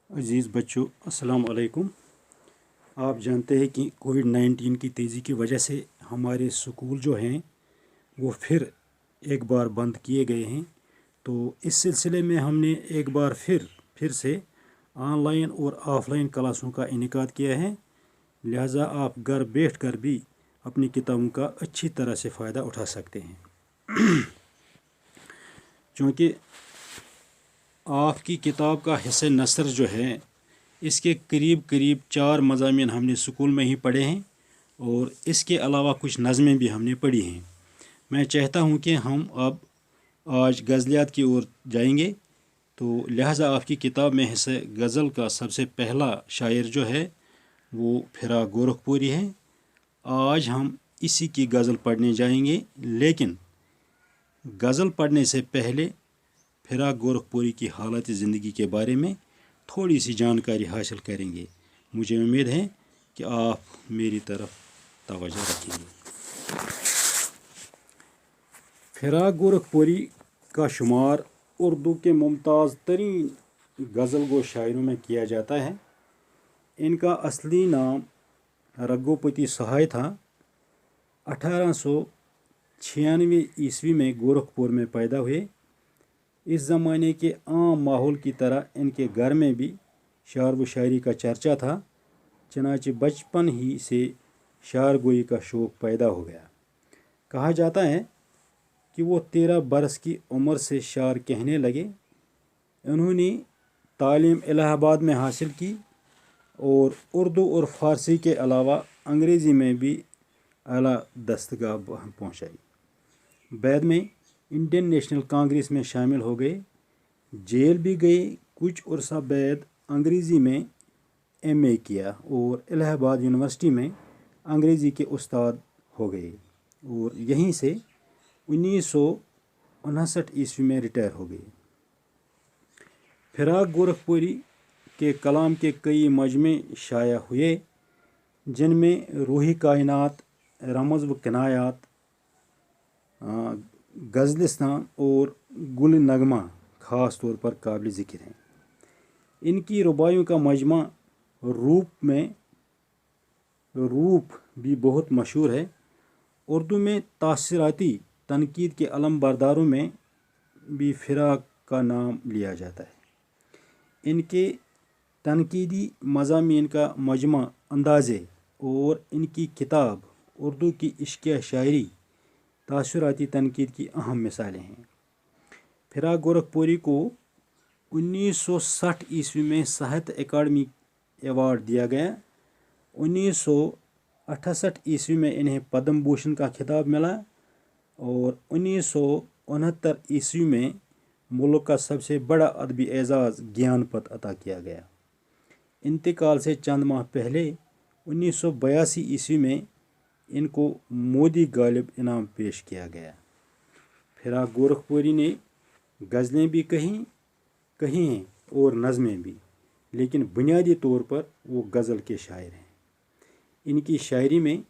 अज़ीज़ बच्चों, अस्सलाम वालेकुम। आप जानते हैं कि कोविड-19 की तेज़ी की वजह से हमारे स्कूल जो हैं वो फिर एक बार बंद किए गए हैं। तो इस सिलसिले में हमने एक बार फिर से ऑनलाइन और ऑफ़लाइन क्लासों का इनेकाद किया है। लिहाजा आप घर बैठ कर भी अपनी किताबों का अच्छी तरह से फ़ायदा उठा सकते हैं। चूँकि आपकी किताब का हिस्सा नसर जो है इसके करीब करीब 4 मज़ामीन हमने स्कूल में ही पढ़े हैं और इसके अलावा कुछ नज़में भी हमने पढ़ी हैं। मैं चाहता हूं कि हम अब आज गज़लियात की ओर जाएंगे। तो लिहाजा आपकी किताब में हिस्सा गज़ल का सबसे पहला शायर जो है वो फिराक गोरखपुरी है। आज हम इसी की गज़ल पढ़ने जाएंगे, लेकिन गज़ल पढ़ने से पहले फिराक गोरखपुरी की हालत ज़िंदगी के बारे में थोड़ी सी जानकारी हासिल करेंगे। मुझे उम्मीद है कि आप मेरी तरफ तवज्जो रखेंगे। फिराक गोरखपुरी का शुमार उर्दू के मुमताज़ तरीन गज़ल गो शायरों में किया जाता है। इनका असली नाम रघुपति सहाय था। 1896 ईस्वी में गोरखपुर में पैदा हुए। इस ज़माने के आम माहौल की तरह इनके घर में भी शायर व शायरी का चर्चा था। चनाचे बचपन ही से शायर गोई का शौक़ पैदा हो गया। कहा जाता है कि वो 13 बरस की उम्र से शायर कहने लगे। उन्होंने तालीम इलाहाबाद में हासिल की और उर्दू और फ़ारसी के अलावा अंग्रेज़ी में भी आला दस्तगाह पहुँचाई। बाद में इंडियन नेशनल कांग्रेस में शामिल हो गए, जेल भी गए। कुछ अरसा बाद अंग्रेज़ी में एमए किया और इलाहाबाद यूनिवर्सिटी में अंग्रेज़ी के उस्ताद हो गए और यहीं से 1959 ईस्वी में रिटायर हो गए। फिराक गोरखपुरी के कलाम के कई मजमे शाया हुए, जिनमें रूही कायनात, रमज़ व किनायात, गज़लिस्तान और गुल नगमा ख़ास तौर पर काबिल ज़िक्र हैं। इनकी रुबाइयों का मजमा रूप भी बहुत मशहूर है। उर्दू में तासीराती तनकीद के अलम बरदारों में भी फिराक का नाम लिया जाता है। इनके तनकीदी मज़ामीन का मजमा अंदाज़े और इनकी किताब उर्दू की इश्क़िया शायरी तासीराती तनकीद की अहम मिसालें हैं। फिराक गोरखपुरी को 1960 ईस्वी में साहित्य अकादमी अवार्ड दिया गया। 1968 ईस्वी में इन्हें पद्म भूषण का खिताब मिला और 1969 ईस्वी में मुल्क का सबसे बड़ा अदबी एजाज़ ज्ञानपथ अता किया गया। इंतकाल से चंद माह पहले 1982 ईस्वी में इनको मोदी गालिब इनाम पेश किया गया। फिराक गोरखपुरी ने गज़लें भी कही हैं और नज़में भी, लेकिन बुनियादी तौर पर वो गज़ल के शायर हैं। इनकी शायरी में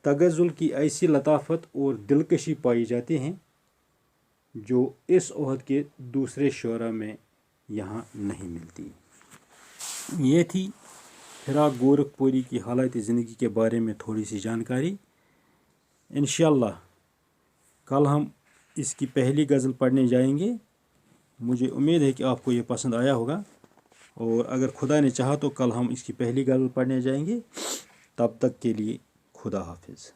तगज़ुल की ऐसी लताफ़त और दिलकशी पाई जाती हैं जो इस ओहद के दूसरे शुरा में यहाँ नहीं मिलती। ये थी फिराक गोरखपुरी की हालत ज़िंदगी के बारे में थोड़ी सी जानकारी। इंशाअल्लाह कल हम इसकी पहली गज़ल पढ़ने जाएंगे। मुझे उम्मीद है कि आपको ये पसंद आया होगा और अगर खुदा ने चाहा तो कल हम इसकी पहली गज़ल पढ़ने जाएंगे। तब तक के लिए खुदा हाफिज़।